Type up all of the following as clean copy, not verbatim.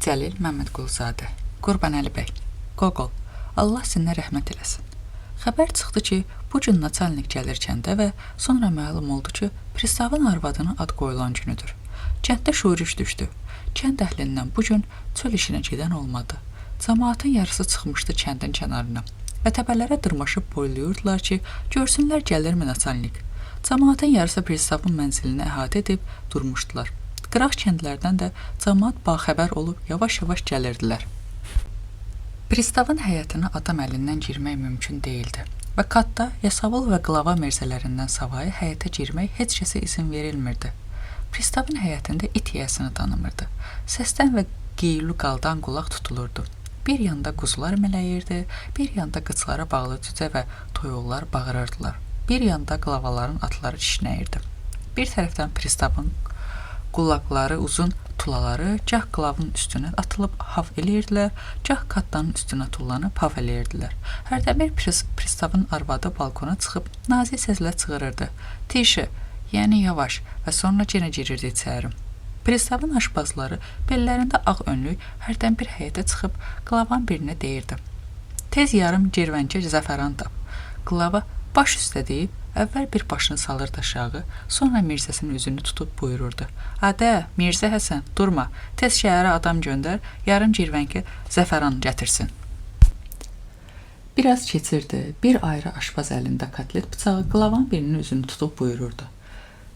Cəlil Məmmədquluzadə, Qurbanəli bəy, Qoqol, Allah sizinə rəhmət eləsin. Xəbər çıxdı ki, bu gün naçalnik gəlir kəndə və sonra məlum oldu ki, pristavın arvadına ad qoyulan günüdür. Kənddə şuriş düşdü. Kənd əhlindən bu gün çöl işinə gedən olmadı. Cəmaatın yarısı çıxmışdı kəndin kənarına və təpələrə dırmaşıb boylayırdılar ki, görsünlər gəlirmi naçalnik. Cəmaatın yarısı pristavın mənzilini əhatə edib durmuşdular. Qıraq kəndlərdən də cəmaat baxəbər olub yavaş-yavaş gəlirdilər. Pristavın həyətinə adam əlindən girmək mümkün deyildi və Katda, Yasavul və Qlava mirzələrindən savayı həyətə girmək heç kəsə izin verilmirdi. Pristavın həyətində it yiyəsini tanımırdı. Səsdən və qeyirli qaldan qulaq tutulurdu. Bir yanda quzular mələyirdi, bir yanda qıçlara bağlı cücə və toyuqlar bağırırdılar. Bir yanda qlavaların atları kişnəyirdi. Bir tərəfdən pristavın qulaqları uzun tulaları gah qlavın üstünə atılıb hav eləyirdilər, gah Katdanın üstünə tullanıb hav eləyirdilər. Hərdən bir pristavın arvadı balkona çıxıb nazik səslə çığırırdı. Tişi, yəni yavaş və sonra yenə girirdi içəri. Pristavın aşpazları bellərində ağ önlük hərdən bir həyətə çıxıb qlavan birinə deyirdi. Tez yarım girvənkə zəfəran tap. Qlava baş üstə deyib, əvvəl bir başını salırdı aşağı, sonra Mirzəsinin üzünü tutub buyururdu. Adə, Mirzə Həsən, durma, tez şəhərə adam göndər, yarım girvənkə zəfəran gətirsin. Biraz keçirdi, bir ayrı aşpaz əlində kotlet bıçağı qlavan birinin üzünü tutub buyururdu.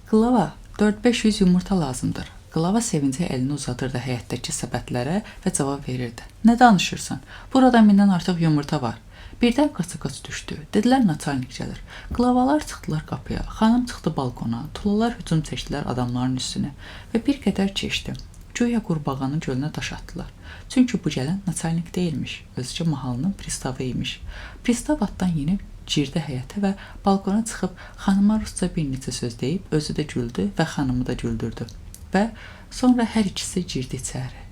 Qlava, 4-500 yumurta lazımdır. Qlava sevincə əlini uzadırdı həyətdəki səbətlərə və cavab verirdi. Nə danışırsan? Burada mindən artıq yumurta var. Birdən qaça-qaç düşdü. Dedilər naçalnik gəlir. Qlavalar çıxdılar qapıya, xanım çıxdı balkona, tulalar hücum çəkdilər adamların üstünə və bir qədər keçdi. Güya qurbağanın gölünə daş atdılar. Çünki bu gələn naçalnik deyilmiş, özü mahalının pristavı imiş. Pristav atdan yenib girdi həyətə və balkona çıxıb xanıma rusca bir neçə söz deyib, özü də güldü və xanımı da güldürdü. Və sonra hər ikisi girdi içəri.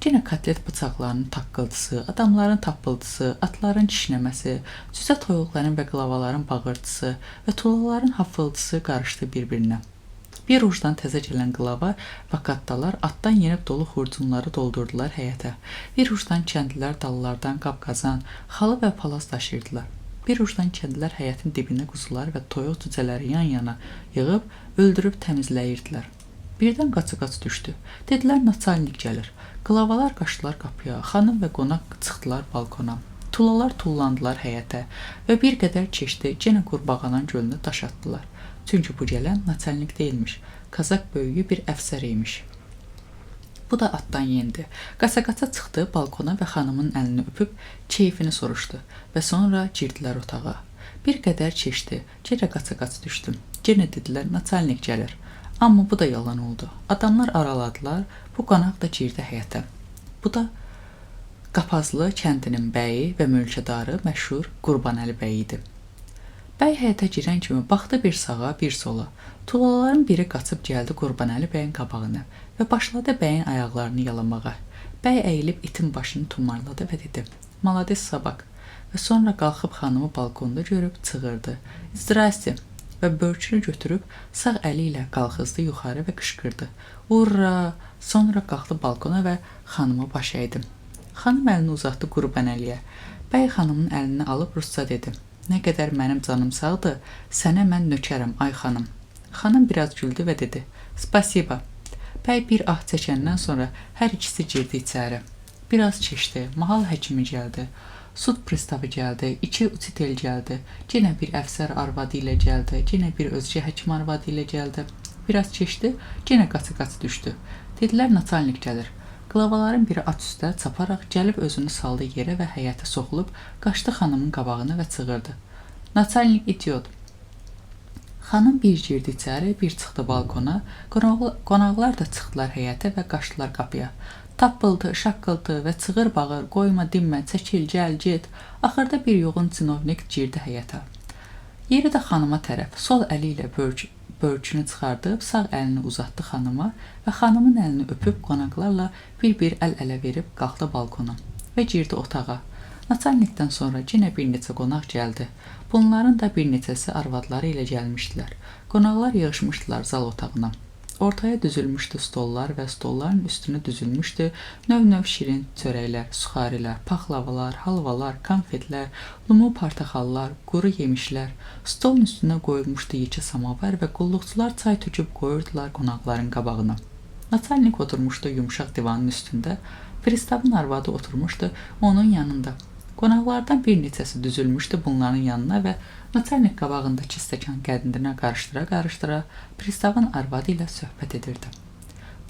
Yenə kotlet bıçaqlarının taqqıltısı, adamların tappıltısı, atların kişnəməsi, cücə toyuqların və qlavaların bağırtısı və tulaların haffıltısı qarışdı bir-birinə. Bir ucdan təzə gələn qlava və Katdalar atdan yenib dolu xurcunları doldurdular həyətə. Bir ucdan kəndlilər dallardan qab-qazan, xalı və palaz daşıyırdılar. Bir ucdan kəndlilər həyətin dibinə quzular və toyuq cücələri yan-yana yığıb, öldürüb təmizləyirdilər. Birdən qaça-qaç düşdü. Dedilər naçalnik gəlir. Qlavalar qaçdılar qapıya, xanım və qonaq çıxdılar balkona. Tulalar tullandılar həyətə və bir qədər keçdi, yenə qurbağanın gölünə daş atdılar. Çünki bu gələn naçalnik deyilmiş, Kazak böyüyü bir əfsər imiş. Bu da atdan yendi. Qaça-qaça çıxdı balkona və xanımın əlini öpüb keyfini soruşdu və sonra girdilər otağa. Bir qədər keçdi, yenə qaça-qaç düşdü. Yenə dedilər naçalnik gəlir. Amma bu da yalan oldu. Adamlar araladılar, bu qonaq da girdi həyətə. Bu da Qapazlı kəndinin bəyi və mülkədarı məşhur Qurbanəli bəy idi. Bəy həyətə girən kimi baxdı bir sağa, bir sola. Tulaların biri qaçıb gəldi Qurbanəli bəyin qabağına və başladı bəyin ayaqlarını yalamağa. Bəy əyilib itin başını tumarladı və dedi, Malades sabak. Və sonra qalxıb xanımı balkonda görüb çığırdı. Zdrasti. Və börçünü götürüb sağ əli ilə qalxızdı yuxarı və qışqırdı. Urra! Sonra qalxdı balkona və xanıma baş əydi. Xanım əlini uzatdı Qurbanəliyə. Bəy xanımın əlini alıb rusca dedi. Nə qədər mənim canım sağdır, sənə mən nökərəm, ay xanım. Xanım biraz güldü və dedi. Spasiba. Bəy bir ah çəkəndən sonra hər ikisi girdi içəri. Biraz keçdi, mahal həkimi gəldi. Sud pristavı gəldi, 2 uçitel gəldi, yenə bir əfsər arvadı ilə gəldi, yenə bir özgə həkim arvadı ilə gəldi. Biraz keçdi, yenə qaça-qaç düşdü. Dedilər naçalnik gəlir. Qlavaların biri at üstə çaparaq gəlib özünü saldı yerə və həyətə soxulub, qaçdı xanımın qabağına və çığırdı. Naçalnik idiot. Xanım bir girdi içəri, bir çıxdı balkona, qonaqlar da çıxdılar həyətə və qaçdılar qapıya. Tappıldı, şaqqıldı və çığır-bağır, qoyma, dinmə, çəkil, gəl, get. Axırda bir yoğun cinovnik girdi həyətə. Yeri də xanıma tərəf, sol əli ilə börçünü çıxardıb, sağ əlini uzatdı xanıma və xanımın əlini öpüb qonaqlarla bir-bir əl-ələ verib qalxdı balkona və girdi otağa. Naçalnikdən sonra yenə bir neçə qonaq gəldi. Bunların da bir neçəsi arvadları ilə gəlmişdilər. Qonaqlar yığışmışdılar zal otağına. Ortaya düzülmüşdü stollar və stolların üstünə düzülmüşdü növ-növ şirin çörəklər, suxarilər, paxlavalar, halvalar, konfetlər, lumu portaxallar, quru yemişlər. Stolun üstünə qoyulmuşdu yekə samavar və qulluqçular çay töküb qoyurdular qonaqların qabağına. Naçalnik oturmuşdu yumşaq divanın üstündə, pristavın arvadı oturmuşdu onun yanında. Qonaqlardan bir neçəsi düzülmüşdü bunların yanına və naçalnik qabağındakı stəkan qədindinə qarışdıra-qarışdıra pristavın arvadı ilə söhbət edirdi.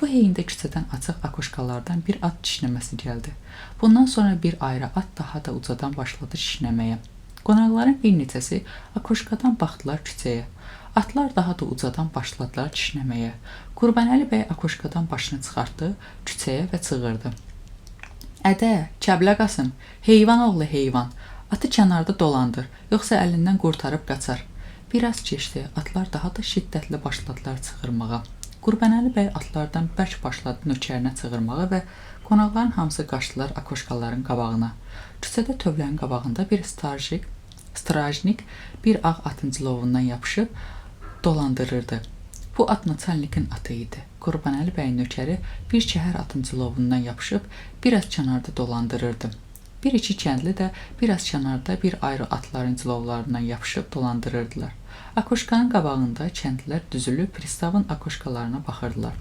Bu heyində küçədən açıq akoşkalardan bir at kişnəməsi gəldi. Bundan sonra bir ayrı at daha da ucadan başladı kişnəməyə. Qonaqların bir neçəsi akoşkadan baxdılar küçəyə. Atlar daha da ucadan başladılar kişnəməyə. Qurbanəli bəy akoşkadan başını çıxartdı küçəyə və çığırdı. Ədə, Kəblə Qasım, heyvan oğlu heyvan, atı kənarda dolandır, yoxsa əlindən qurtarıb qaçar. Biraz keçdi, atlar daha da şiddətli başladılar çığırmağa. Qurbanəli bəy atlardan bərk başladı nökərinə çığırmağa və qonaqların hamısı qaçdılar akoşkaların qabağına. Küçədə tövlənin qabağında bir strajnik bir ağ atın cilovundan yapışıb dolandırırdı. Bu at naçalnikin atı idi. Qurbanəli bəyin nökəri bir kəhər atın cilovundan yapışıb biraz kənarda dolandırırdı. Bir iki kəndli də biraz kənarda bir ayrı atların cilovlarından yapışıb dolandırırdılar. Akoşkanın qabağında kəndlilər düzülüb pristavın akoşkalarına baxırdılar.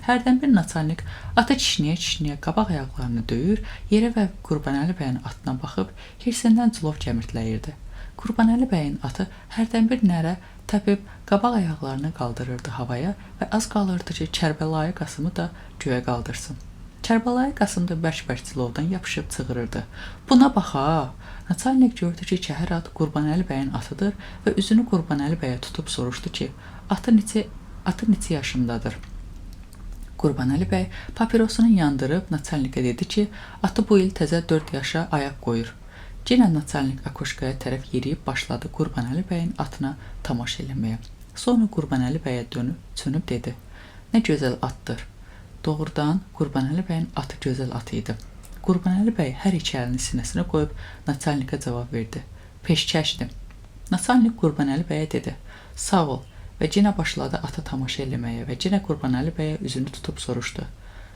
Hərdən bir naçalnik atı kişniyə-kişniyə qabaq ayaqlarını döyür, yerə və Qurbanəli bəyin atına baxıb hirsindən cilov kəmirtləyirdi. Qurbanəli bəyin atı hərdən bir nərə təpib qabaq ayaqlarını qaldırırdı havaya və az qalırdı ki, Kərbəlayı Qasımı da göyə qaldırsın. Kərbəlayı Qasım da bərk-bərk cilovdan yapışıb çığırırdı. Buna bax ha! Naçalnik gördü ki, kəhər at Qurbanəli bəyin atıdır və üzünü Qurbanəli bəyə tutub soruşdu ki, atı neçə yaşındadır? Qurbanəli bəy papirosunu yandırıb naçalnikə dedi ki, atı bu il təzə 4 yaşa ayaq qoyur. Yenə naçalnik akoşkaya tərəf yeriyib başladı Qurbanəli bəyin atına tamaşa eləməyə. Sonra Qurbanəli bəyə dönüb dedi, nə gözəl atdır. Doğrudan Qurbanəli bəyin atı gözəl atı idi. Qurbanəli bəy hər iki əlini sinəsinə qoyub naçalnikə cavab verdi. Peşkəşdir. Naçalnik Qurbanəli bəyə dedi, sağ ol və yenə başladı ata tamaşa eləməyə və yenə Qurbanəli bəyə üzünü tutub soruşdu.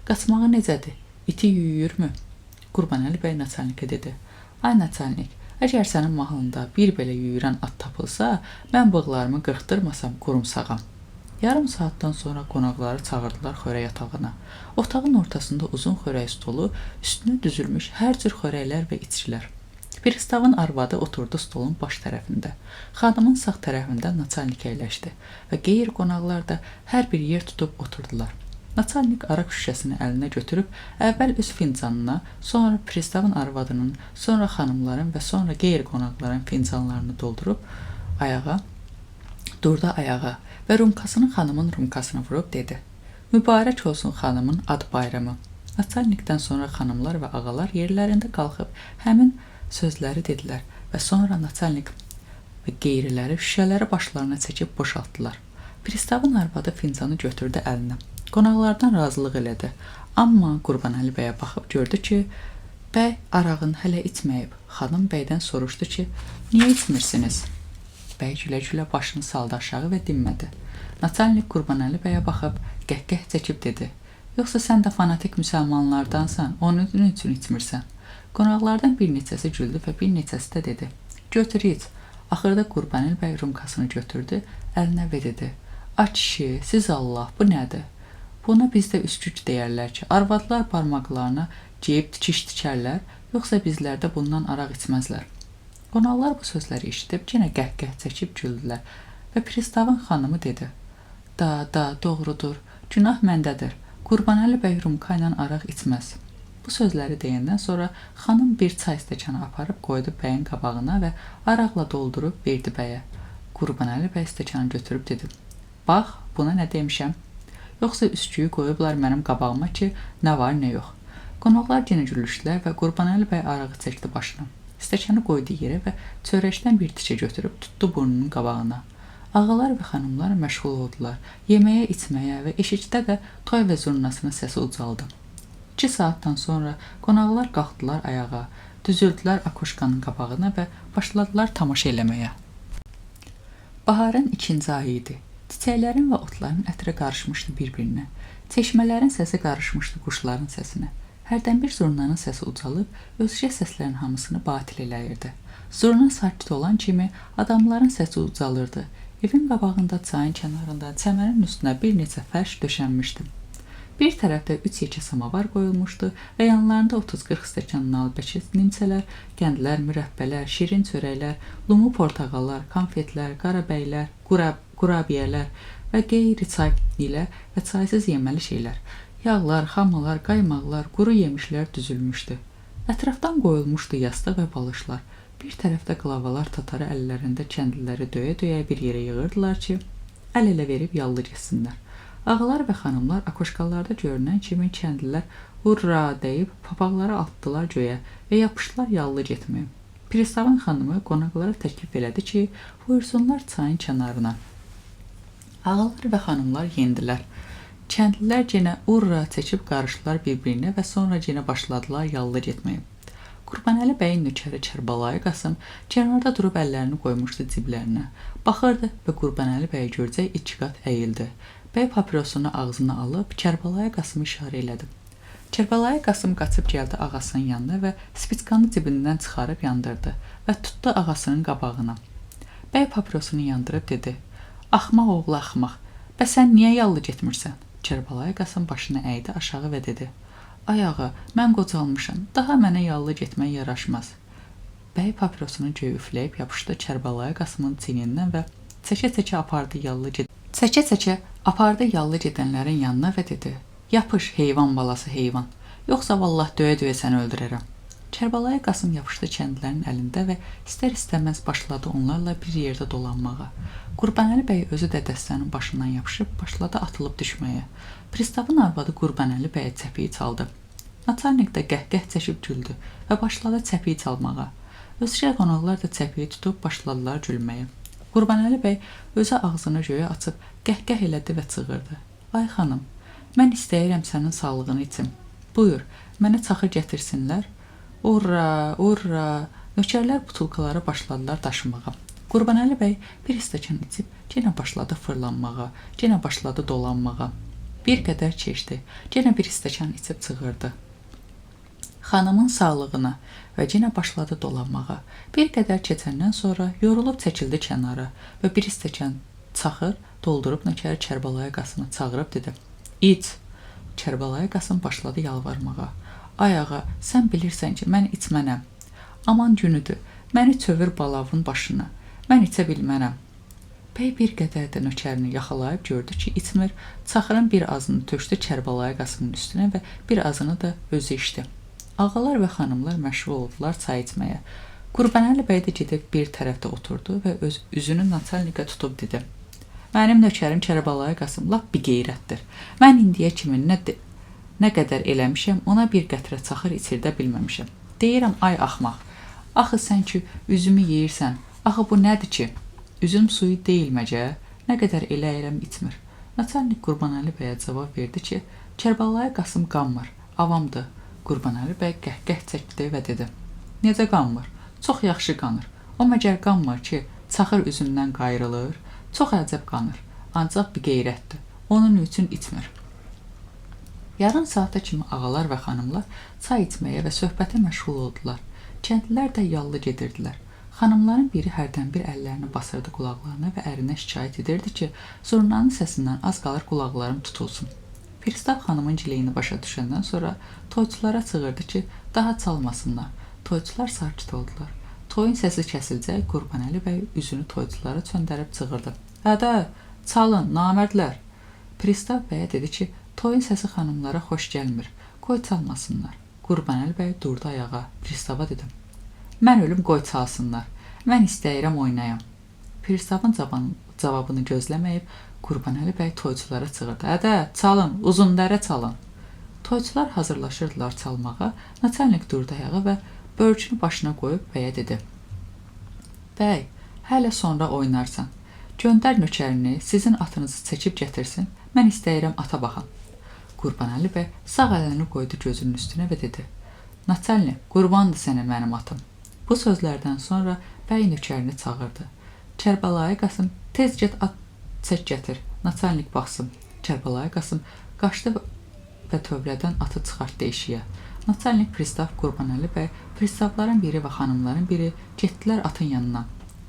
Qaçmağı necədir? İti yüyürmü? Qurbanəli bəy naçalnikə dedi, ay naçalnik, əgər sənin mahalında bir belə yüyürən at tapılsa, mən bığlarımı qırxdırmasam qurumsağam. Yarım saatdan sonra qonaqları çağırdılar xörək yatağına. Otağın ortasında uzun xörək stolu, üstünə düzülmüş hər cür xörəklər və içkilər. Pristavın arvadı oturdu stolun baş tərəfində. Xanımın sağ tərəfində naçalnik əyləşdi və qeyri qonaqlar da hər bir yer tutub oturdular. Naçalnik araq şüşəsini əlinə götürüb, əvvəl öz fincanına, sonra pristavın arvadının, sonra xanımların və sonra qeyri qonaqların fincanlarını doldurub durdu ayağa və rumkasını xanımın rumkasına vurub dedi. Mübarək olsun xanımın ad bayramı. Naçalnikdən sonra xanımlar və ağalar yerlərində qalxıb həmin sözləri dedilər və sonra naçalnik və qeyriləri şüşələri başlarına çəkib boşaltdılar. Pristavın arvadı fincanı götürdü əlinə. Qonaqlardan razılıq elədi. Amma Qurbanəli bəyə baxıb gördü ki, bəy arağını hələ içməyib. Xanım bəydən soruşdu ki, niyə içmirsiniz? Bəy gülə-gülə başını saldı aşağı və dinmədi. Naçalnik Qurbanəli bəyə baxıb qəhqəh çəkib dedi, yoxsa sən də fanatik müsəlmanlardansan, onun üçün içmirsən. Qonaqlardan bir neçəsi güldü və bir neçəsi də dedi, götür iç. Axırda Qurbanəli bəy rumkasını götürdü, əlinə və dedi, ay kişi, siz Allah, bu nədir? Buna bizdə üskük deyərlər ki, arvadlar barmaqlarına geyib tikiş tikərlər, yoxsa bizlərdə bundan araq içməzlər. Qonaqlar bu sözləri eşidib yenə qəhqəh çəkib güldülər və pristavın xanımı dedi, da, doğrudur, günah məndədir, Qurbanəli bəy rumka ilə araq içməz. Bu sözləri deyəndən sonra xanım bir çay stəkanı aparıb qoydu bəyin qabağına və araqla doldurub verdi bəyə. Qurbanəli bəy stəkanı götürüb dedi, bax, buna nə demişəm? Yoxsa üsküyü qoyublar mənim qabağıma ki, nə var, nə yox. Qonaqlar yenə gülüşdülər və Qurbanəli bəy arağı çəkdi başına. Stəkanı qoydu yerə və çörəkdən bir tikə götürüb tutdu burnunun qabağına. Ağalar və xanımlar məşğul oldular. Yeməyə, içməyə və eşikdə də toy və zurnasının səsi ucaldı. 2 saatdan sonra qonaqlar qalxdılar ayağa, düzüldülər akoşkanın qabağına və başladılar tamaşa eləməyə. Baharın 2-ci ayı idi. Çiçəklərin və otların ətri qarışmışdı bir-birinə. Çeşmələrin səsi qarışmışdı quşların səsinə. Hərdən bir zurnanın səsi ucalıb, özgə səslərin hamısını batil eləyirdi. Zurna sakit olan kimi adamların səsi ucalırdı. Evin qabağında, çayın kənarında, çəmənin üstünə bir neçə fərş döşənmişdi. Bir tərəfdə 3 yekə samavar qoyulmuşdu və yanlarında 30-40 stəkan nalbəki nimçələr, qəndlər, mürəbbələr, şirin çörəklər, lumu portağallar, konfetlər, qarabəylər, qurabiyələr və qeyri çay ilə və çaysız yeməli şeylər, yağlar, xamalar, qaymaqlar, quru yemişlər düzülmüşdü. Ətrafdan qoyulmuşdu yastıq və balışlar. Bir tərəfdə qlavalar tatarı əllərində kəndliləri döyə-döyə bir yerə yığırdılar ki, əl-ələ verib yallı getsinlər. Ağalar və xanımlar akoşkalarda görünən kimi kəndlilər hurra deyib papaqları atdılar göyə və yapışdılar yallı getməyə. Pristavın xanımı qonaqlara təklif elədi ki, buyursunlar çayın kənarına. Ağalar və xanımlar yendilər. Kəndlilər yenə hurra çəkib qarışdılar bir-birinə və sonra yenə başladılar yallı getməyə. Qurbanəli bəyin nökəri Kərbəlayı Qasım kənarda durub əllərini qoymuşdu ciblərinə. Baxırdı və Qurbanəli bəyi görcək 2 qat əyildi. Bəy papirosunu ağzına alıb Kərbəlayı Qasımı işarə elədi. Kərbəlayı Qasım qaçıb gəldi ağasının yanına və spitskanı cibindən çıxarıb yandırdı və tutdu ağasının qabağına. Bəy papirosunu yandırıb dedi: "Axmaq oğlu axmaq, bə sən niyə yallı getmirsən?" Kərbəlayı Qasım başını əydi aşağı və dedi: "Ay ağa, mən qocalmışam, daha mənə yallı getmək yaraşmaz." Bəy papirosunu göyə üfləyib yapışdı Kərbəlayı Qasımın çiynindən və çəkə-çəkə apardı yallı gedənlərin yanına və dedi: "Yapış, heyvan balası heyvan, yoxsa vallah döyə-döyə səni öldürərəm." Kərbəlayı Qasım yapışdı kəndlərin əlində və istər-istəməz başladı onlarla bir yerdə dolanmağa. Qurbanəli bəy özü də dəstənin başından yapışıb başladı atılıb düşməyə. Pristavın arvadı Qurbanəli bəyə çəpiyi çaldı. Naçalnik də qəhqəh çəkib güldü və başladı çəpiyi çalmağa. Özgə qonaqlar da çəpiyi tutub başladılar gülməyə. Qurbanəli bəy özü ağzını göyə açıb qəhqəh elədi və çığırdı: "Ay xanım, mən istəyirəm sənin sağlığını içim. Buyur, mənə çaxır gətirsinlər." Urra, urra! Nökərlər butulkaları başladılar daşımağa. Qurbanəli bəy bir stəkan içib yenə başladı fırlanmağa, yenə başladı dolanmağa. Bir qədər keçdi, yenə bir stəkan içib çığırdı: "Xanımın sağlığına!" və yenə başladı dolanmağa. Bir qədər keçəndən sonra yorulub çəkildi kənara və bir stəkan çaxır doldurub nökəri Kərbəlayı Qasımı çağırıb dedi: "İç." Kərbəlayı Qasım başladı yalvarmağa: "Ay ağa, sən bilirsən ki, mən içmənəm. Aman günüdür, məni çövür balavın başına. Mən içə bilmərəm." Bəy bir qədər də nökərini yaxalayıb gördü ki, içmir. Çaxırın bir azını tökdü Kərbəlayı Qasımın üstünə və bir azını da özü içdi. Ağalar və xanımlar məşğul oldular çay içməyə. Qurbanəli bəy də gedib bir tərəfdə oturdu və üzünü naçalnikə tutub dedi: "Mənim nökərim Kərbəlayı Qasım lap biqeyrətdir. Mən indiyə kimi nə qədər eləmişəm, ona bir qətrə çaxır içirdə bilməmişəm. Deyirəm, ay axmaq, axı sən ki üzümü yeyirsən, axı bu nədir ki? Üzüm suyu deyil məcə, nə qədər eləyirəm içmir." Naçalnik Qurbanəli bəyə cavab verdi ki, Kərbəlayı Qasım qanmır, avamdır. Qurbanəli bəy qəhqəh çəkdi və dedi: "Necə qanmır? Çox yaxşı qanır. O məgər qanmır ki, çaxır üzümdən qayrılır. Çox əcəb qanır, ancaq biqeyrətdir. Onun üçün içmir." Yarım saata kimi ağalar və xanımlar çay içməyə və söhbətə məşğul oldular. Kəndlilər də yallı gedirdilər. Xanımların biri hərdən bir əllərini basırdı qulaqlarına və ərinə şikayət edirdi ki, zurnanın səsindən az qalır qulaqlarım tutulsun. Pristav xanımın gileyini başa düşəndən sonra toyçulara çığırdı ki, daha çalmasınlar. Toyçular sakit oldular. Toyun səsi kəsilcək, Qurbanəli bəy üzünü toyçulara çöndərib çığırdı: "Hədə, çalın, namərdlər." Pristav bəyə dedi ki, toyun səsi xanımlara xoş gəlmir, qoy çalmasınlar. Qurbanəli bəy durdu ayağa, Pristava dedi: "Mən ölüm, qoy çalsınlar. Mən istəyirəm oynayam." Pristavın cavabını gözləməyib, Qurbanəli bəy toyçulara çığırdı: "Hədə, çalın, uzundərə çalın." Toyçular hazırlaşırdılar çalmağa. Naçalnik durdu ayağa və börcünü başına qoyub bəyə dedi: "Bəy, hələ sonra oynarsan. Göndər nökərini, sizin atınızı çəkib gətirsin. Mən istəyirəm ata baxam." Qurbanəli bəy sağ əlini qoydu gözünün üstünə və dedi: "Naçalnik, qurbandır sənə mənim atım." Bu sözlərdən sonra bəy nökərini çağırdı. Kərbəlayı Qasım, "Tez get at çək gətir. Naçalnik baxsın. Kərbəlayı Qasım qaçdı və tövlədən atı çıxartdı eşiyə. Naçalnik pristav Qurbanəli bəy, pristavların biri və xanımların biri getdilər atın yanına.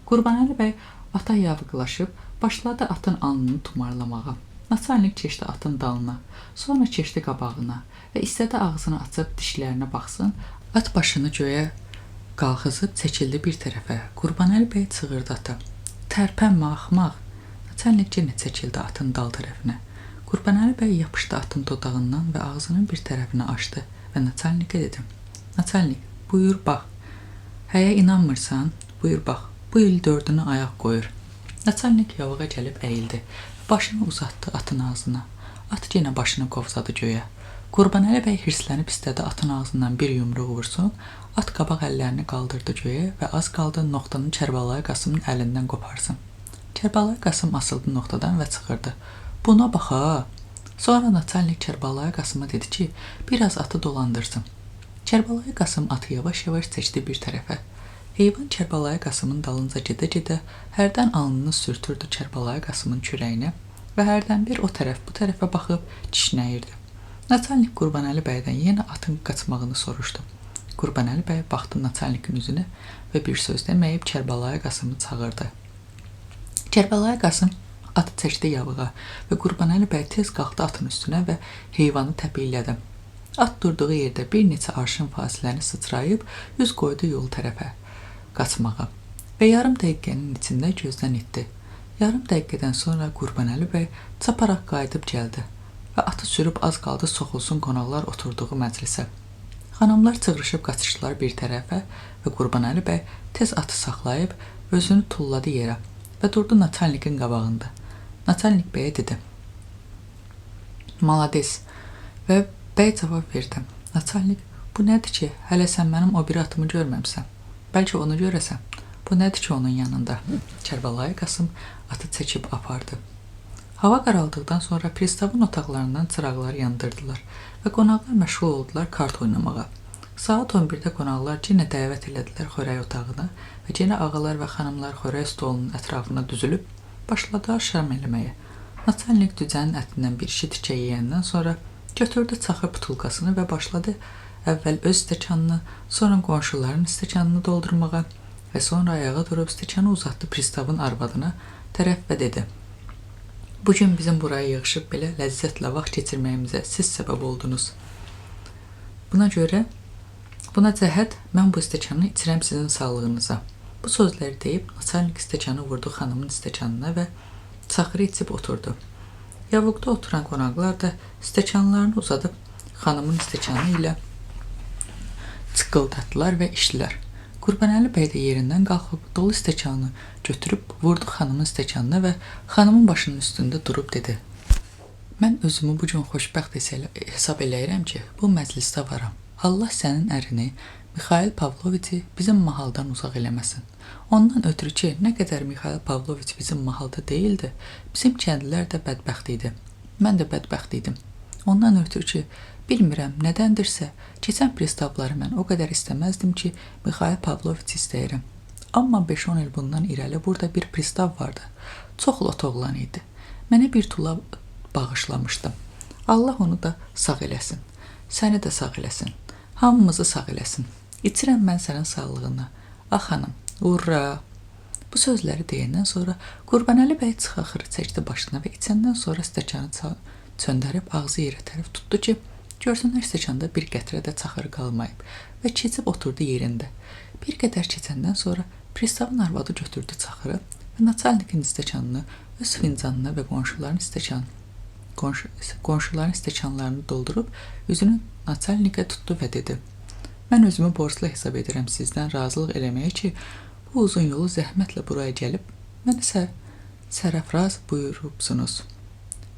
Qurbanəli bəy ata yavıqlaşıb başladı atın alnını tumarlamağa. Naçalnik keçdi atın dalına, sonra keçdi qabağına və istədi ağzını açıb dişlərinə baxsın. At başını göyə qalxızıb çəkildi bir tərəfə. Qurbanəli bəy çığırdı ata. Tərpənmə axmaq. Naçalnik yenə çəkildi atın dal tərəfinə. Qurbanəli bəy yapışdı atın dodağından və ağzının bir tərəfini açdı və Naçalnikə dedi. Naçalnik, buyur bax. Həyə inanmırsan? Buyur bax. Bu il 4-ünü ayaq qoyur. Naçalnik yavağa gəlib əyildi. Başını uzatdı atın ağzına. At yenə başını qovzadı göyə. Qurbanəli bəy hirslənib istədi atın ağzından bir yumruq vursun. At qabaq əllərini qaldırdı göyə və az qaldı noxtanı Kərbəlayı Qasımın əlindən qoparsın. Kərbəlayı Qasım asıldı noxtadan və çıxırdı. Buna bax ha! Sonra Naçalnik Kərbəlayı Qasıma dedi ki, biraz atı dolandırsın. Kərbəlayı Qasım atı yavaş-yavaş çəkdi bir tərəfə. Heyvan Kərbəlayı Qasımın dalınca gedə-gedə hərdən alnını sürtürdü Kərbəlayı Qasımın kürəyinə və hərdən bir o tərəf bu tərəfə baxıb kişnəyirdi. Naçalnik Qurbanəli bəydən yenə atın qaçmağını soruşdu. Qurbanəli bəy baxdı Naçalnikin üzünə və bir söz deməyib Kərbəlayı Qasımı çağırdı. Kərbəlayı Qasım atı çəkdi yavığa və Qurbanəli bəy tez qalxdı atın üstünə və heyvanı təpiklədi. At durduğu yerdə bir neçə arşın fasiləni sıçrayıb yüz qoydu yol tərəfə qaçmağa və yarım dəqiqənin içində gözdən itdi. Yarım dəqiqədən sonra Qurbanəli bəy çaparaq qayıdıb gəldi və atı sürüb az qaldı soxulsun qonaqlar oturduğu məclisə. Xanımlar çığırışıb qaçışdılar bir tərəfə və Qurbanəli bəy tez atı saxlayıb özünü tulladı yerə və durdu Naçalnikin qabağında. Naçalnik bəyə dedi. Malades. Və bəy cavab verdi. Naçalnik, bu nədir ki, hələ sən mənim o biri atımı görməmsən? Bəlkə onu görəsən. Bu nədir ki onun yanında? Kərbəlayı Qasım atı çəkib apardı. Hava qaraldıqdan sonra pristavın otaqlarından çıraqlar yandırdılar və qonaqlar məşğul oldular kart oynamağa. Saat 11-də qonaqlar yenə dəvət elədilər xörək otağına və yenə ağalar və xanımlar xörək stolunun ətrafına düzülüb başladılar şam eləməyə. Naçalnik düzənin ətindən bir şi tikə yeyəndən sonra götürdü çaxır butulkasını və başladı əvvəl öz stəkanını, sonra qonşuların stəkanını doldurmağa və sonra ayağa durub stəkanı uzatdı pristavın arvadına tərəf və dedi. Bugün bizim buraya yığışıb belə ləzzətlə vaxt keçirməyimizə siz səbəb oldunuz. Buna cəhət mən bu stəkanı içirəm sizin sağlığınıza. Bu sözləri deyib Naçalnik stəkanı vurdu xanımın stəkanına və çaxırı içib oturdu. Yavuqda oturan qonaqlar da stəkanlarını uzadıb xanımın stəkanı ilə çıqqıldatdılar və içdilər. Qurbanəli bəy də yerindən qalxıb dolu stəkanı götürüb vurdu xanımın stəkanına və xanımın başının üstündə durub dedi. Mən özümü bu gün xoşbəxt hesab eləyirəm ki, bu məclisdə varam. Allah sənin ərini, Mixail Pavloviçi bizim mahaldan uzaq eləməsin. Ondan ötürü ki, nə qədər Mixail Pavloviç bizim mahalda deyildi, bizim kəndlilər də bədbəxt idi. Mən də bədbəxt idim. Ondan ötürü ki, bilmirəm nədəndirsə, keçən pristavları mən o qədər istəməzdim ki, Mixail Pavloviç istəyirəm. Amma 5-10 il bundan irəli burada bir pristav vardı. Çox lot oğlan idi. Mənə bir tula bağışlamışdım. Allah onu da sağ eləsin. Səni də sağ eləsin. Hamımızı sağ eləsin. İçirəm mən sənin sağlığına. Ax xanım, urra! Bu sözləri deyəndən sonra Qurbanəli bəy çıxaxırı çəkdi başına və içəndən sonra stəkanı çöndərib ağzı yerə tərəf tutdu ki, görsünlər stəkanda bir qətrə də çaxır qalmayıb və keçib oturdu yerində. Bir qədər keçəndən sonra pristavın arvadı götürdü çaxırı və Naçalnikin stəkanını öz fincanına və qonşuların stəkanlarını doldurub üzünü Naçalnikə tutdu və dedi. Mən özümü borclu hesab edirəm sizdən razılıq eləməyə ki, bu uzun yolu zəhmətlə buraya gəlib mənə sərəfraz buyurubsunuz.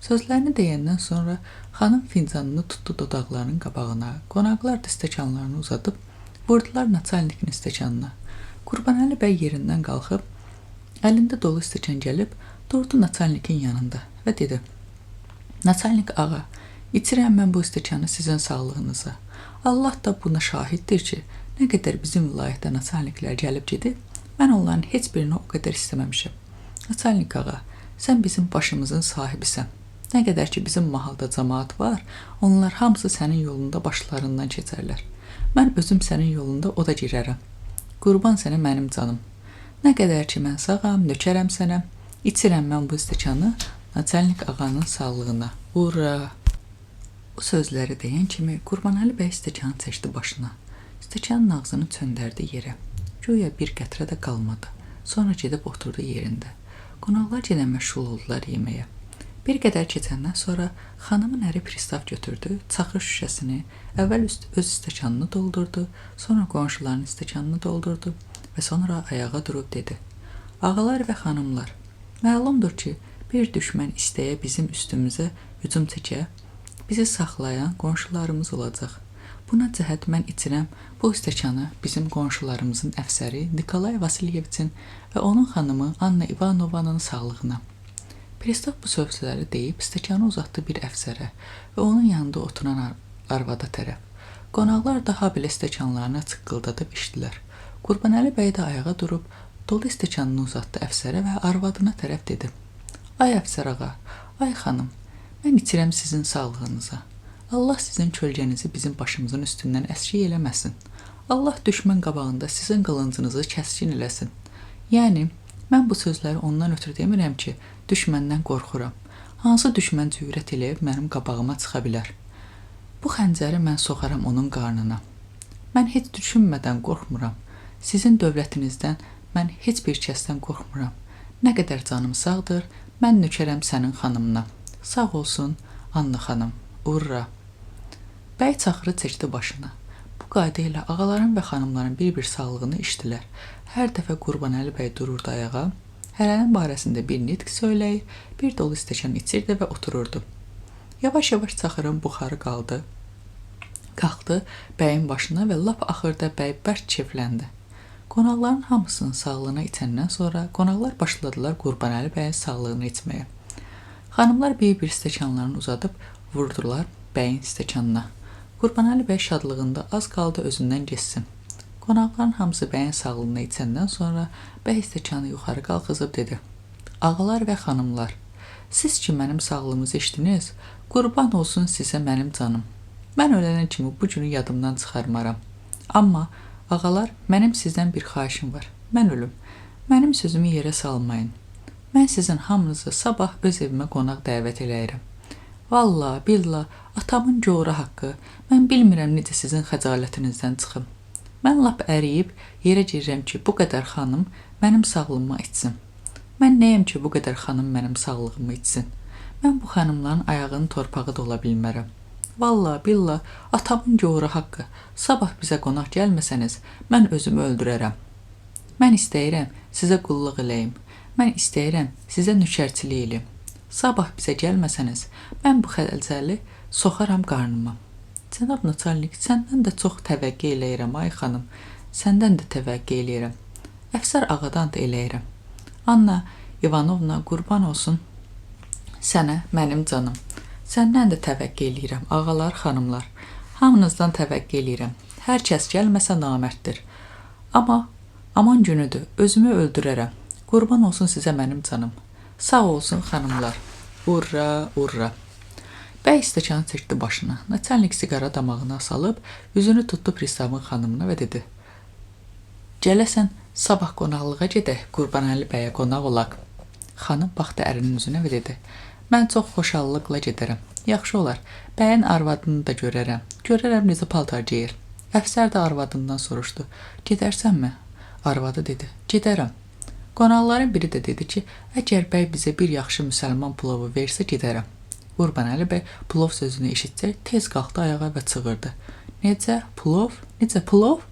Sözlərini deyəndən sonra xanım fincanını tutdu dodaqlarının qabağına, qonaqlar da stəkanlarını uzadıb vurdular Naçalnikin stəkanına. Qurbanəli bəy yerindən qalxıb, əlində dolu stəkan gəlib, durdu Naçalnikin yanında və dedi. Naçalnik ağa, içirəm mən bu stəkanı sizin sağlığınıza. Allah da buna şahiddir ki, nə qədər bizim vilayətdə Naçalniklər gəlib gedib, mən onların heç birini o qədər istəməmişəm. Naçalnik ağa, Sən bizim başımızın sahibisən. Nə qədər ki bizim mahalda cəmaət var, onlar hamısı sənin yolunda başlarından keçərlər. Mən özüm sənin yolunda oda girərəm. Qurban sənə mənim canım. Nə qədər ki mən sağam, nökərəm sənə. İçirəm mən bu stəkanı Naçalnik ağanın sağlığına. Ura! Bu sözləri deyən kimi Qurbanəli bəy stəkanı çəkdi başına. Stəkanın ağzını çöndərdi yerə. Güya bir qətrə də qalmadı. Sonra gedib oturdu yerində. Qonaqlar yenə məşğul oldular yeməyə. Bir qədər keçəndən sonra xanımın əri pristav götürdü, çaxır şüşəsini, əvvəl öz stəkanını doldurdu, sonra qonşularının stəkanını doldurdu və sonra ayağa durub dedi: Ağalar və xanımlar, məlumdur ki, bir düşmən istəyə bizim üstümüzə hücum çəkə, bizi saxlayan qonşularımız olacaq. Buna cəhət mən içirəm bu stəkanı bizim qonşularımızın əfsəri Nikolay Vasilyeviçin və onun xanımı Anna İvanovanın sağlığına. Pristav bu sözləri deyib stəkanı uzatdı bir əfsərə və onun yanında oturan arvada tərəf. Qonaqlar daha belə stəkanlarını çıqqıldadıb içdilər. Qurbanəli bəy də ayağa durub dolu stəkanını uzatdı əfsərə və arvadına tərəf dedi: Ay əfsər ağa, ay xanım, mən içirəm sizin sağlığınıza. Allah sizin kölgənizi bizim başımızın üstündən əskik eləməsin. Allah düşmən qabağında sizin qılıncınızı kəskin eləsin. Yəni, mən bu sözləri ondan ötürü demirəm ki, düşməndən qorxuram. Hansı düşmən cürət eləyib mənim qabağıma çıxa bilər? Bu xəncəri mən soxaram onun qarnına. Mən heç düşünmədən qorxmuram. Sizin dövlətinizdən mən heç bir kəsdən qorxmuram. Nə qədər canım sağdır, mən nökərəm sənin xanımına. Sağ olsun, Anna xanım. Urra! Bəy çaxırı çəkdi başına. Bu qayda ilə ağaların və xanımların bir-bir sağlığını içdilər. Hər dəfə Qurbanəli bəy dururdu ayağa, hərənin barəsində bir nitq söyləyir, bir dolu stəkan içirdi və otururdu. Yavaş-yavaş çaxırın buxarı qalxdı bəyin başına və lap axırda bəy bərk keyfləndi. Qonaqların hamısının sağlığına içəndən sonra qonaqlar başladılar Qurbanəli bəyin sağlığını içməyə. Xanımlar bir-bir stəkanlarını uzadıb vurdular bəyin stəkanına. Qurbanəli bəy şadlığında az qaldı özündən geçsin. Qonaqların hamısı bəyin sağlığına içəndən sonra bəy stəkanı yuxarı qalxızıb dedi: Ağalar və xanımlar, siz ki mənim sağlığımızı içdiniz, qurban olsun sizə mənim canım. Mən ölənə kimi bu günü yadımdan çıxarmaram. Amma ağalar, mənim sizdən bir xahişim var. Mən ölüm. Mənim sözümü yerə salmayın. Mən sizin hamınızı sabah öz evimə qonaq dəvət eləyirəm. Valla, billah, atamın coğru haqqı, mən bilmirəm necə sizin xəcalətinizdən çıxım. Mən lap əriyib yerə girirəm ki, bu qədər xanım mənim sağlığıma içsin. Mən nəyəm ki, bu qədər xanım mənim sağlığımı içsin. Mən bu xanımların ayağının torpağı da ola bilmərəm. Valla, billah, atamın coğru haqqı, sabah bizə qonaq gəlməsəniz, mən özümü öldürərəm. Mən istəyirəm sizə qulluq eləyim. Mən istəyirəm sizə nökərçilik eləyim. Sabah bizə gəlməsəniz, mən bu xəncəri soxaram qarnıma. Cənab Naçalnik, səndən də çox təvəqqə eləyirəm, ay xanım. Səndən də təvəqqə eləyirəm. Əfsər ağadan da eləyirəm. Anna İvanovna, qurban olsun sənə, mənim canım. Səndən də təvəqqə eləyirəm, ağalar, xanımlar. Hamınızdan təvəqqə eləyirəm. Hər kəs gəlməsə namərddir. Amma aman günüdür, özümü öldürərəm. Qurban olsun sizə mənim canım. Sağ olsun xanımlar. Urra, urra. Bəy stəkanı çəkdi başına. Naçalnik siqara damağına salıb, üzünü tutdu pristavın xanımına və dedi: Gələsən, sabah qonaqlığa gedək, Qurbanəli bəyə qonaq olaq. Xanım baxdı ərinin üzünə və dedi: Mən çox xoşallıqla gedərəm. Yaxşı olar, bəyin arvadını da görərəm. Görərəm necə paltar geyir. Əfsər də arvadından soruşdu: Gedərsənmi? Arvadı dedi: Gedərəm. Qonaqların biri də dedi ki, əgər bəy bizə bir yaxşı müsəlman plovu versə gedərəm. Qurbanəli bəy plov sözünü eşitcək tez qalxdı ayağa və çığırdı: Necə plov? Necə plov?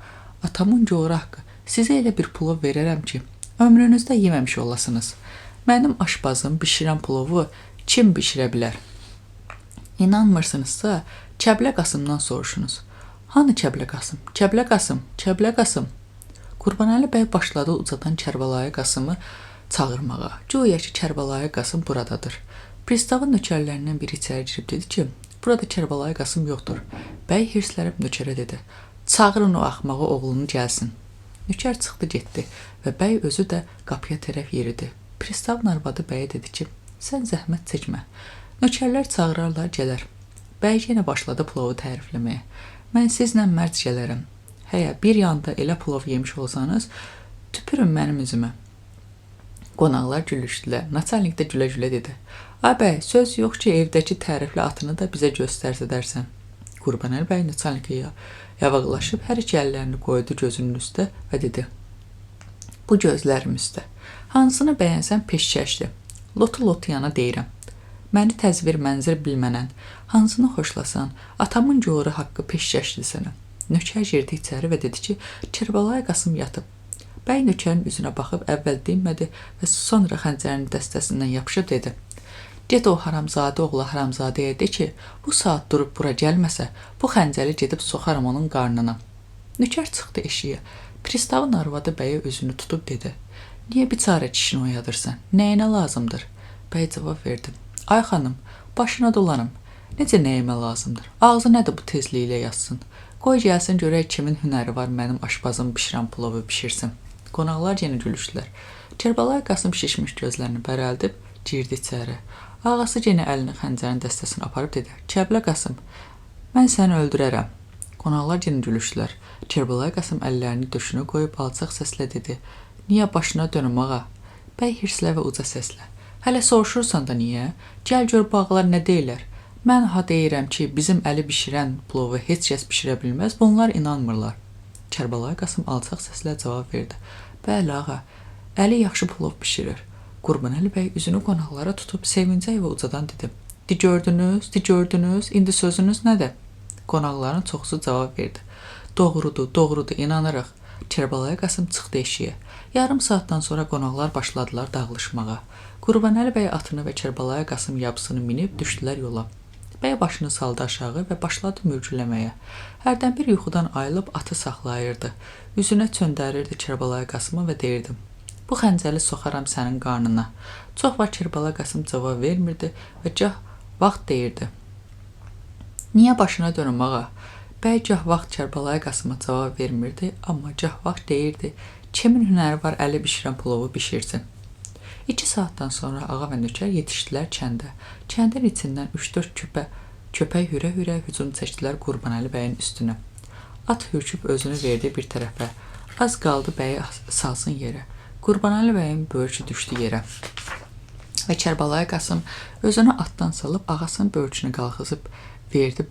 Atamın coğru haqqı, sizə elə bir plov verərəm ki, ömrünüzdə yeməmiş olasınız. Mənim aşbazım bişirən plovu kim bişirə bilər? İnanmırsınızsa, Kəblə Qasımdan soruşunuz. Hanı Kəblə Qasım? Kəblə Qasım, Kəblə Qasım. Qurbanəli bəy başladı ucadan Kərbəlayı Qasımı çağırmağa. Güya ki, Kərbəlayı Qasım buradadır. Pristavın nökərlərindən biri içəri girib dedi ki, burada Kərbəlayı Qasım yoxdur. Bəy hirslənib nökərə dedi: Çağırın o axmağı oğlunu gəlsin. Nökər çıxdı getdi və bəy özü də qapıya tərəf yeridi. Pristavın arvadı bəyə dedi ki, sən zəhmət çəkmə. Nökərlər çağırarlar, gələr. Bəy yenə başladı plovu tərifləməyə. Mən sizlə mərc gələrəm. Həyə, bir yanda elə plov yemiş olsanız, tüpürün mənim üzümə. Qonaqlar gülüşdülər. Naçalnik də gülə-gülə dedi. Ay bəy, söz yox ki, evdəki tərifli atını da bizə göstərsədərsən. Qurbanəli bəy Naçalnikə yavaqlaşıb hər iki əllərini qoydu gözünün üstə və dedi. Bu gözlərim üstə. Hansını bəyənsən peşkəşdir. Lotu yana deyirəm. Məni təzvir mənzir bilmənən, hansını xoşlasan, atamın yoru haqqı peşkəşdir sənə. Nökər girdi içəri və dedi ki, Kərbəlayı Qasım yatıb. Bəy nökərin üzünə baxıb əvvəl dinmədi və sonra xəncərin dəstəsindən yapışıb dedi. Get o haramzadə oğlu haramzadəyə de ki, bu saat durub bura gəlməsə, bu xəncəli gedib soxaram onun qarnına. Nökər çıxdı eşiyə. Pristavın arvadı bəyə özünü tutub dedi. Niyə biçarə kişini oyadırsan? Nəyinə lazımdır? Bəy cavab verdi. Ay xanım, başına dolanım. Necə nəyimə lazımdır? Ağzı nədir bu tezliklə yazsın? Qoy gəlsin görək kimin hünəri var mənim aşpazım bişirən plovu bişirsin. Qonaqlar yenə gülüşdülər. Kərbəlayı Qasım şişmiş gözlərini bərəldib girdi içəri. Ağası yenə əlini xəncərin dəstəsini aparıb dedi. Kəblə Qasım, mən səni öldürərəm. Qonaqlar yenə gülüşdülər. Kərbəlayı Qasım əllərini döşünə qoyub alçaq səslə dedi. Niyə başına dönüm ağa? Bəy hirslə və uca səslə. Hələ soruşursan da niyə? Gəl gör bağlar nə deyirlər. Mən deyirəm ki, bizim əli bişirən plovu heç kəs bişirə bilməz, bunlar inanmırlar. Kərbəlayı Qasım alçaq səslə cavab verdi. Bəli ağa, əli yaxşı plov bişirir. Qurbanəli bəy üzünü qonaqlara tutub sevincək və ucadan dedi. Di gördünüz, indi sözünüz nədir? Qonaqların çoxusu cavab verdi. Doğrudur, inanırıq. Kərbəlayı Qasım çıxdı eşiyə. Yarım saatdan sonra qonaqlar başladılar dağılışmağa. Qurbanəli bəy atını və Kərbəlayı Qasım yabısını minib düşdülər yola. Bəy başını saldı aşağı və başladı mürgüləməyə. Hərdən bir yuxudan ayılıb atı saxlayırdı. Üzünə çöndərirdi Kərbəlayı Qasımı və deyirdi. Bu xəncəli soxaram sənin qarnına. Çox vaxt Kərbəlayı Qasım cavab vermirdi və gah vaxt deyirdi. Niyə başına dönüm ağa? Bəy gah vaxt Kərbəlayı Qasıma cavab vermirdi, amma gah vaxt deyirdi. Kimin hünəri var əli bişirən plovu bişirsin. 2 saatdan sonra ağa və nökər yetişdilər kəndə. Kəndin içindən 3-4 köpək hürə-hürə hücum çəkdilər Qurbanəli bəyin üstünə. At hürküb özünü verdi bir tərəfə. Az qaldı bəyi salsın yerə. Qurbanəli bəyin börkü düşdü yerə. Və Kərbəlayı Qasım özünü atdan salıb ağasının börkünü qalxızıb verdi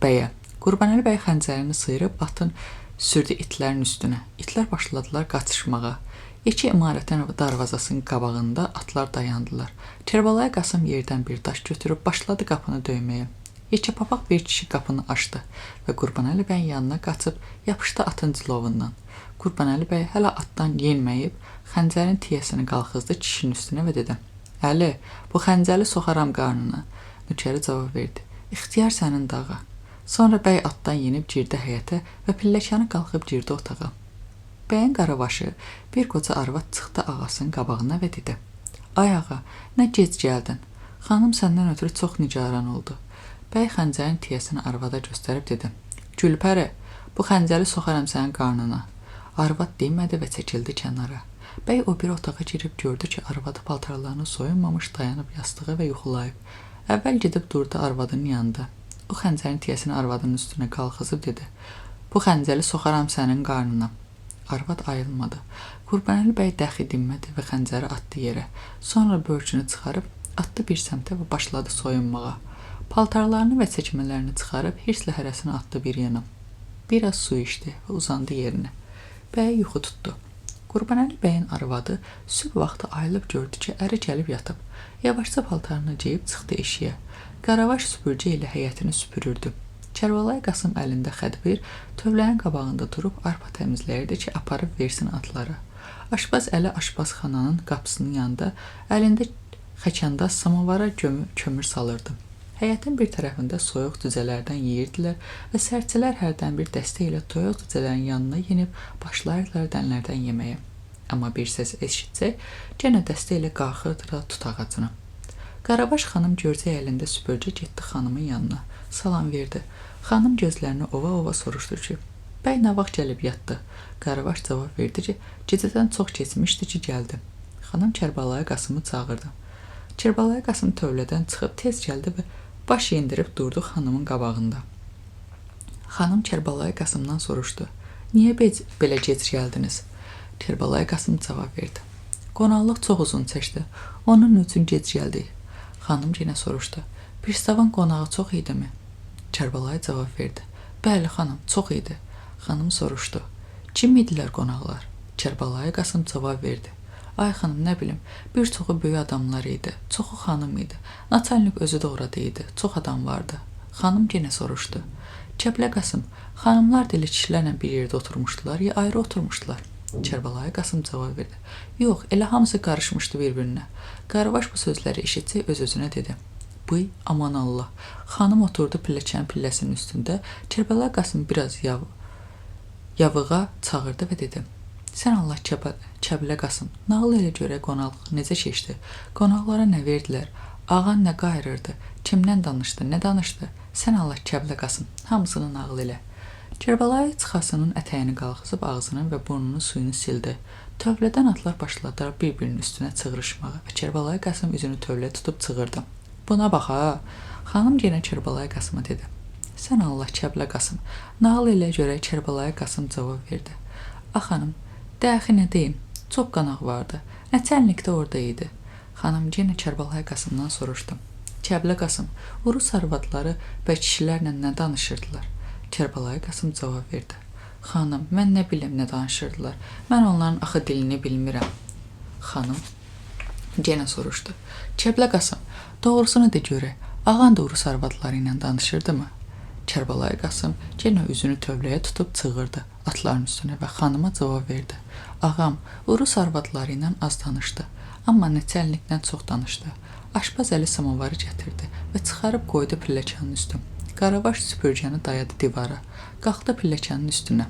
bəyə. Qurbanəli bəy xəncərini sıyırıb atın sürdü itlərin üstünə. İtlər başladılar qaçışmağa. 2 imarətin darvazasının qabağında atlar dayandılar. Kərbəlayı Qasım yerdən bir daş götürüb başladı qapını döyməyə. Yekə papaq bir kişi qapını açdı və Qurbanəli bəyin yanına qaçıb yapışdı atın cilovundan. Qurbanəli bəy hələ atdan yenməyib, xəncərin tiyəsini qalxızdı kişinin üstünə və dedi. Əli, bu xəncəli soxaram qarnına. Nökəri cavab verdi. İxtiyar sənin dağa. Sonra bəy atdan yenib girdi həyətə və pilləkəni qalxıb girdi otağa. Bəyin qarabaşı bir qoca arvad çıxdı ağasının qabağına və dedi. Ay ağa, nə gec gəldin? Xanım səndən ötürü çox nigaran oldu. Bəy xəncərin tiyəsini arvada göstərib dedi. Gülpəri, bu xəncəli soxaram sənin qarnına. Arvad demədi və çəkildi kənara. Bəy o bir otağa girib gördü ki, arvadı paltarlarını soyunmamış dayanıb yastığı və yuxulayıb. Əvvəl gedib durdu arvadının yanında. O xəncərin tiyəsini arvadının üstünə qalxızıb dedi. Bu xəncəli soxaram sənin qarnına. Arvad ayılmadı. Qurbanəli bəy dəxi dinmədi və xəncəri atdı yerə. Sonra börkünü çıxarıb atdı bir səmtə və başladı soyunmağa. Paltarlarını və çəkmələrini çıxarıb hirslə hərəsini atdı bir yana. Biraz su içdi və uzandı yerinə. Bəy yuxu tutdu. Qurbanəli bəyin arvadı sübh vaxtı ayılıb gördü ki, əri gəlib yatıb. Yavaşca paltarını geyib çıxdı eşiyə. Qaravaş süpürcə ilə həyətini süpürürdü. Kərbəlayı Qasım əlində xədbir tövləyin qabağında durub arpa təmizləyirdi ki, aparıb versin atlara. Aşpaz Əli aşpazxananın qapısının yanında əlində xəkəndə samavara kömür salırdı. Həyətin bir tərəfində soyuq cücələrdən yeyirdilər və sərçələr hərdən bir dəstə ilə toyuq cücələrin yanına yenib başlayırdılar dənlərdən yeməyə. Amma bir səs eşitsək, yenə dəstə ilə qalxırdılar tut ağacına. Qarabaş xanım görcək əlində süpürcə getdi xanımın yanına. Salam verdi. Xanım gözlərini ova-ova soruşdu ki, bəy nə vaxt gəlib yatdı? Qarabaş cavab verdi ki, gecədən çox keçmişdi ki, gəldi. Xanım Kərbəlayı Qasımı çağırdı. Kərbəlayı Qasım tövlədən çıxıb tez gəldi və baş endirib durdu xanımın qabağında. Xanım Kərbəlayı Qasımdan soruşdu. Niyə belə gec gəldiniz? Kərbəlayı Qasım cavab verdi. Qonaqlıq çox uzun çəkdi. Onun üçün gec gəldik. Xanım yenə soruşdu. Pristavın qonağı çox idimi? Kərbəlayı cavab verdi. Bəli, xanım, çox idi. Xanım soruşdu. Kim idilər qonaqlar? Kərbəlayı Qasım cavab verdi. Ay xanım, nə bilim, bir çoxu böyük adamlar idi, çoxu xanım idi. Naçalnik özü də orada idi, çox adam vardı. Xanım yenə soruşdu. Kəblə Qasım, xanımlar dili kişilərlə bir yerdə oturmuşdular, ya ayrı oturmuşdular? Kərbəlayı Qasım cavab verdi. Yox, elə hamısı qarışmışdı bir-birinə. Qaravaş bu sözləri eşitsək öz-özünə dedi. Bıy, aman Allah. Xanım oturdu pilləkənin pilləsinin üstündə. Kərbəlayı Qasım biraz yavığa çağırdı və dedi. Sən Allah Kəblə Qasım, nağıl elə görək qonaqlıq necə keçdi? Qonaqlara nə verdilər? Ağan nə qayırırdı? Kimdən danışdı? Nə danışdı? Sən Allah Kəblə Qasım, hamısını nağıl elə. Kərbəlayı çıxasının ətəyini qalxızıb ağzının və burnunun suyunu sildi. Tövlədən atlar başladılar bir-birinin üstünə çığırışmağa və Kərbəlayı Qasım üzünü tövləyə tutub çığırdı. Buna bax ha! Xanım yenə Kərbəlayı Qasıma dedi. Sən Allah Kəblə Qasım, nağıl elə görək Kərbəlayı Qasım cavab verdi. Ax xanım, dəxi nə deyim, çox qanaq vardı. Nəçənlik də orada idi. Xanım yenə Kərbəlayı Qasımdan soruşdu. Kəblə Qasım, Urus arvadları və kişilərlə nə danışırdılar? Kərbəlayı Qasım cavab verdi. Xanım, mən nə bilim nə danışırdılar. Mən onların axı dilini bilmirəm. Xanım yenə soruşdu. Kəblə Qasım, doğrusunu de görək, ağan da Urus arvadları ilə danışırdı mı? Kərbəlayı Qasım yenə üzünü tövləyə tutub çığırdı atların üstünə və xanıma cavab verdi. Ağam, Urus arvadları ilə az danışdı, amma Nəçənliklə çox danışdı. Aşpaz Əli samavarı gətirdi və çıxarıb qoydu pilləkənin üstünə. Qaravaş süpürgəni dayadı divara, qalxdı pilləkənin üstünə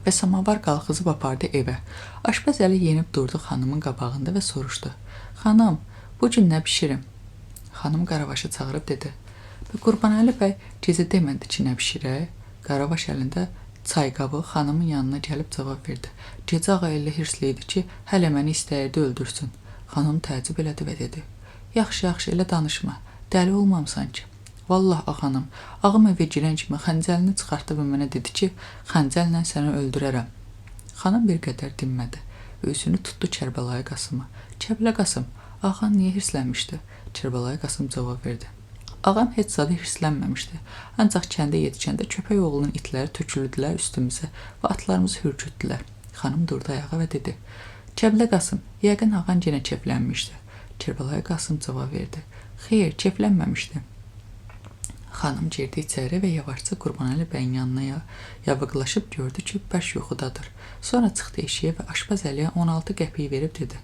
və samavar qalxızıb apardı evə. Aşpaz Əli yenib durdu xanımın qabağında və soruşdu. Xanım, bu gün nə bişirim? Xanım Qaravaşı çağırıb dedi. Qurbanəli bəy gecə demədi ki, nə bişirək? Qaravaş əlində çay qabı xanımın yanına gəlib cavab verdi. Gecə ağa elə hirsli idi ki, hələ məni istəyirdi öldürsün. Xanım təəccüb elədi və dedi. Yaxşı, elə danışma, dəli olmamısan ki. Vallah ağanım, ağam evə girən kimi xəncəlini çıxartdı və mənə dedi ki, xəncəllə səni öldürərəm. Xanım bir qədər dinmədi və üzünü tutdu Kərbəlayı Qasıma. Kəblə Qasım, ağan niyə hirslənmişdi? Kərbəlayı Qasım cavab verdi. Ağam heç zadı hirslənməmişdi. Ancaq kəndə yetişəndə köpək oğlunun itləri töküldülər üstümüzə və atlarımızı hürkütdülər. Xanım durdu ayağa və dedi. Kəblə Qasım, yəqin ağan yenə keflənmişdi. Kərbəlayı Qasım cavab verdi. Xeyr, keflənməmişdi. Xanım girdi içəri və yavaşca Qurbanəli bəyin yanına yavıqlaşıb gördü ki, bəş yuxudadır. Sonra çıxdı eşiyə və Aşpaz Əliyə 16 qəpiyi verib dedi.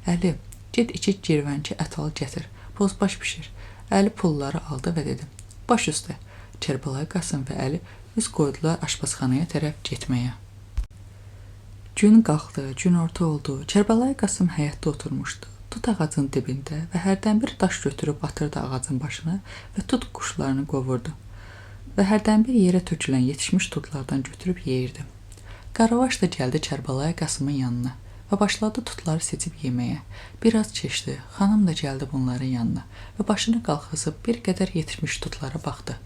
Əli, get 2 girvənki ət al gətir, bozbaş bişir. Əli pulları aldı və dedi. Baş üstə. Kərbəlayı Qasım və Əli üz qoydular aşpazxanaya tərəf getməyə. Gün qalxdı, gün orta oldu. Kərbəlayı Qasım həyətdə oturmuşdu. Tut ağacın dibində və hərdən bir daş götürüb atırdı ağacın başına və tut quşlarını qovurdu və hərdən bir yerə tökülən yetişmiş tutlardan götürüb yeyirdi. Qaravaş da gəldi Kərbəlayı Qasımın yanına və başladı tutları seçib yeməyə. Biraz keçdi, xanım da gəldi bunların yanına və başını qalxızıb bir qədər yetişmiş tutlara baxdı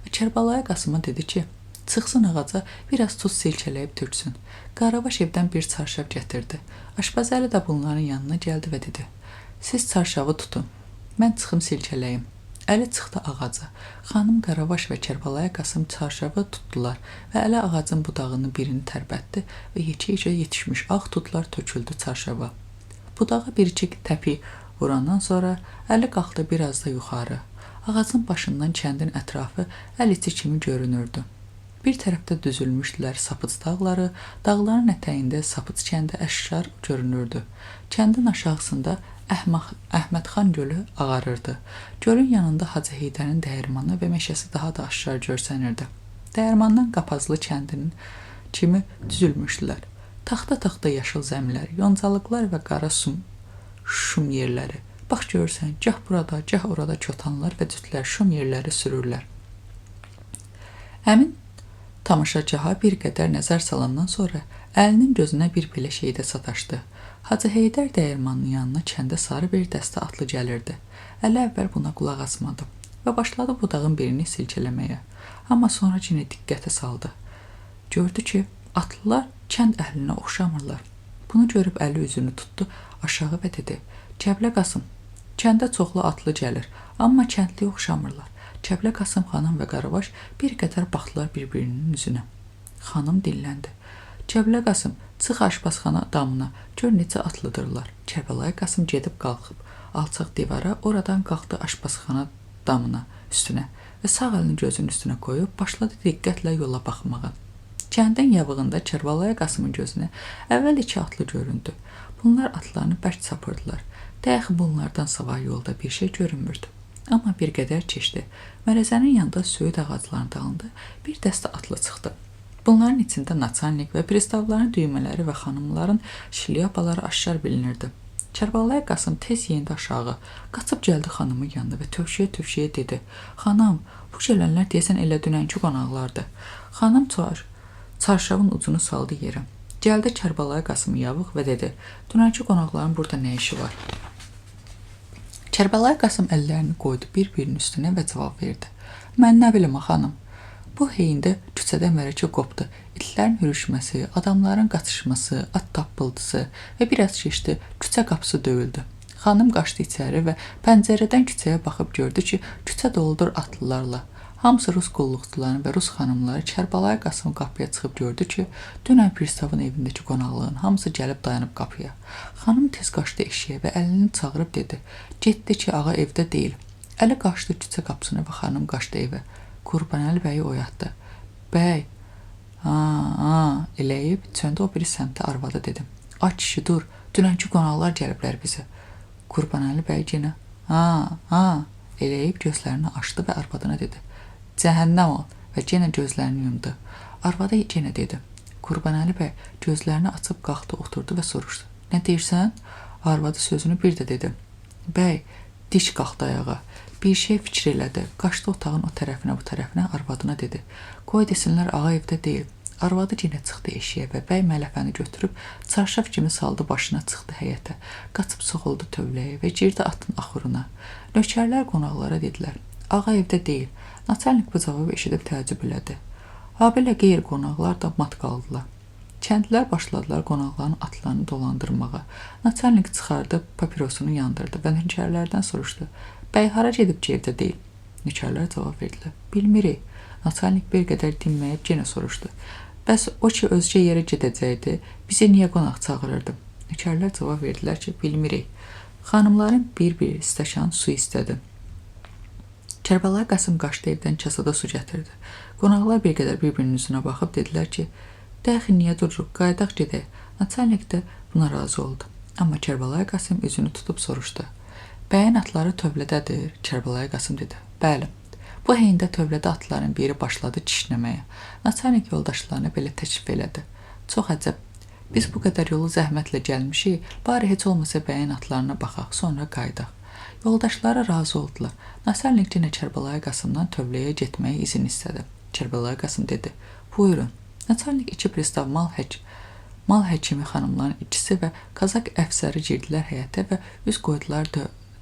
və Kərbəlayı Qasıma dedi ki, çıxsın ağaca, biraz tuz silkələyib töksün. Qaravaş evdən bir çarşaf gətirdi. Aşpaz Əli də bunların yanına gəldi və dedi. Siz çarşavı tutun, mən çıxım silkələyim. Əli çıxdı ağaca. Xanım Qaravaş və Kərbəlayı Qasım çarşavı tutdular və Əli ağacın budağını birini tərpətdi və yekə-yekə yetişmiş ağ tutlar töküldü çarşava. Budağa bir-iki təpi vurandan sonra Əli qalxdı biraz da yuxarı. Ağacın başından kəndin ətrafı əl içi kimi görünürdü. Bir tərəfdə düzülmüşdülər Sapıc dağları, dağların ətəyində Sapıc kəndi əşkar görünürdü. Kəndin aşağısında Əhmədxan gölü ağarırdı. Gölün yanında Hacı Heydərin dəyirmanı və meşəsi daha da aşkar görsənirdi. Dəyirmandan Qapazlı kəndinin kimi düzülmüşdülər. Taxta-taxta yaşıl zəmilər, yoncalıqlar və qara şum yerləri. Bax görsən, gah burada, gah orada kötanlar və cütlər şum yerləri sürürlər. Həmin Tamaşaçıha bir qədər nəzər salandan sonra əlinin gözünə bir belə şeydə sataşdı. Hacı Heydər dəyirmanının yanına kəndə sarı bir dəstə atlı gəlirdi. Əli əvvəl buna qulaq asmadı və başladı budağın birini silkələməyə. Amma sonra yenə diqqətə saldı. Gördü ki, atlılar kənd əhlinə oxşamırlar. Bunu görüb əli üzünü tutdu aşağı və dedi: "Kəblə Qasım, kəndə çoxlu atlı gəlir, amma kəndliyə oxşamırlar." Kəblə Qasım xanım və Qaravaş bir qədər baxdılar bir-birinin üzünə. Xanım dilləndi: "Kəblə Qasım, çıx aşpazxana damına, gör necə atlıdırlar." Kərbəlayı Qasım gedib qalxıb alçaq divara, oradan qalxdı aşpazxana damına üstünə və sağ əlini gözünün üstünə qoyub başladı diqqətlə yola baxmağa. Kəndin yavığında Kərbəlayı Qasımın gözünə əvvəl 2 atlı göründü. Bunlar atlarını bərk çapırdılar. Dəxi bunlardan savayı yolda bir şey görünmürdü. Amma bir qədər keçdi. Mərəzənin yanında söyüd ağaclarının dalında bir dəstə atlı çıxdı. Bunların içində naçalnik və pristavların düymələri və xanımların şlyapaları aşkar bilinirdi. Kərbəlayı Qasım tez yendi aşağı, qaçıb gəldi xanımın yanına və tövşüyə-tövşüyə dedi: "Xanım, bu gələnlər deyəsən elə dünənki qonaqlardır." Xanım çarşavın ucunu saldı yerə. Gəldi Kərbəlayı Qasım yavıq və dedi: "Dünənki qonaqların burada nə işi var?" Kərbəlayı Qasım əllərini qoydu bir-birinin üstünə və cavab verdi: "Mən nə bilim, xanım. Bu heyində küçədə mərəkə qopdu. İtlərin hürüşməsi, adamların qaçışması, at tappıltısı və biraz keçdi, küçə qapısı döyüldü. Xanım qaçdı içəri və pəncərədən küçəyə baxıb gördü ki, küçə doludur atlılarla. Hamısı rus qulluqçuları və rus xanımları. Kərbəlayı Qasım qapıya çıxıb gördü ki, dünən pristavın evindəki qonaqlığın hamısı gəlib dayanıb qapıya. Xanım tez qaçdı eşiyə və əlini çağırıb dedi: "Getdi ki, ağa evdə deyil." Əli qaçdı küçə qapısına və xanım qaçdı evə. Qurbanəli bəyi oyatdı. "Bəy, eləyib çöndü o biri səmtə arvadı dedi: "Ay kişi dur, dünənki qonaqlar gəliblər bizə." Qurbanəli bəy yenə eləyib gözlərini açdı və arvadına dedi: "Cəhənnəm ol" və yenə gözlərini yumdu. Arvadı yenə dedi. Qurbanəli bəy gözlərini açıb qalxdı, oturdu və soruşdu: "Nə deyirsən?" Arvadı sözünü bir də dedi. Bəy dik qalxdı ayağa. Bir şey fikir elədi. Qaçdı otağın o tərəfinə, bu tərəfinə, arvadına dedi: "Qoy desinlər, ağa evdə deyil." Arvadı yenə çıxdı eşiyə və bəy mələfəni götürüb çarşaf kimi saldı başına, çıxdı həyətə. Qaçıb soxuldu tövləyə və girdi atın axuruna. Nökərlər qonaqlara dedilər: "Ağa evdə deyil." Naçalnik bu cavabı eşidib təəccüb elədi. Habelə qeyri qonaqlar da mat qaldılar. Kəndlilər başladılar qonaqların atlarını dolandırmağa. Naçalnik çıxardı, papirosunu yandırdı və nökərlərdən soruşdu: "Bəy hara gedib ki, evdə deyil?" Nökərlər cavab verdilər: "Bilmirik." Naçalnik bir qədər dinməyib yenə soruşdu: "Bəs o ki özgə yerə gedəcəkdi, bizə niyə qonaq çağırırdı?" Nökərlər cavab verdilər ki, "Bilmirik." Xanımların bir-bir stəkan su istədi. Kərbəlayı Qasım qaçdı evdən kasada su gətirdi. Qonaqlar bir qədər bir-birinin üzünə baxıb dedilər ki, "Dəxi niyə dururuq, qaydaq gedək." Naçalnik də buna razı oldu. Amma Kərbəlayı Qasım üzünü tutub soruşdu: "Bəyin atları tövlədədir?" Kərbəlayı Qasım dedi: "Bəli." Bu heyində tövlədə atların biri başladı kişnəməyə. Naçalnik yoldaşlarına belə təklif elədi: "Çox əcəb. Biz bu qədər yolu zəhmətlə gəlmişik, bari heç olmasa bəyin atlarına baxaq, sonra qaydaq." Yoldaşları razı oldular. Naçalnik yenə Kərbəlayı Qasımdan tövləyə getməyə izin istədi. Kərbəlayı Qasım dedi: "Buyurun." Naçalnik 2 pristav mal həkimi xanımların ikisi və Kazak əfsəri girdilər həyətə və üz qoydular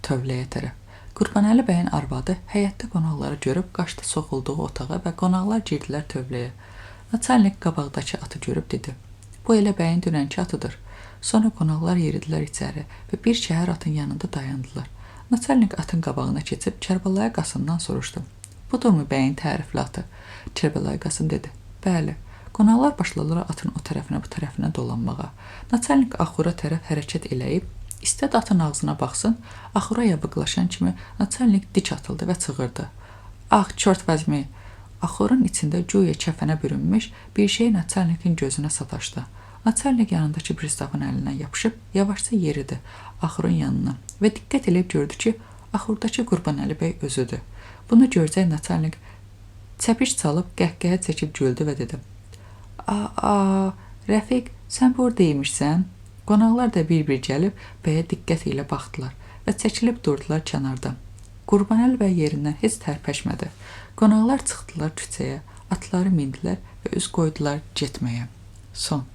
tövləyə tərəf. Qurbanəli bəyin arvadı həyətdə qonaqları görüb qaçdı soxulduğu otağa və qonaqlar girdilər tövləyə. Naçalnik qabaqdakı atı görüb dedi: "Bu elə bəyin dünənki atıdır." Sonra qonaqlar yeridilər içəri və bir şəhər atın yanında dayandılar. Naçalnik atın qabağına keçib Kərbəlayı Qasımdan soruşdu: "Budurmu bəyin tərifli atı?" Kərbəlayı Qasım dedi: "Bəli." Qonaqlar başladılar atın o tərəfinə, bu tərəfinə dolanmağa. Naçalnik axura tərəf hərəkət eləyib, istədi atın ağzına baxsın, axura yavıqlaşan kimi Naçalnik dik atıldı və çığırdı: "Ax, çört vəzmi!" Axurun içində güya kəfənə bürünmüş bir şey Naçalnikin gözünə sataşdı. Naçalnik yanındakı pristavın əlindən yapışıb yavaşca yeridi axurun yanına və diqqət eləyib gördü ki, axurdakı Qurbanəli bəy özüdür. Bunu görcək Naçalnik çəpiş çalıb qəhqəhə çəkib güldü və dedi: Rəfiq, sən burada imişsən?" Qonaqlar da bir-bir gəlib bəyə diqqət ilə baxdılar və çəkilib durdular kənarda. Qurbanəli bəy yerindən heç tərpəşmədi. Qonaqlar çıxdılar küçəyə. Atları mindilər və üz qoydular getməyə. Son.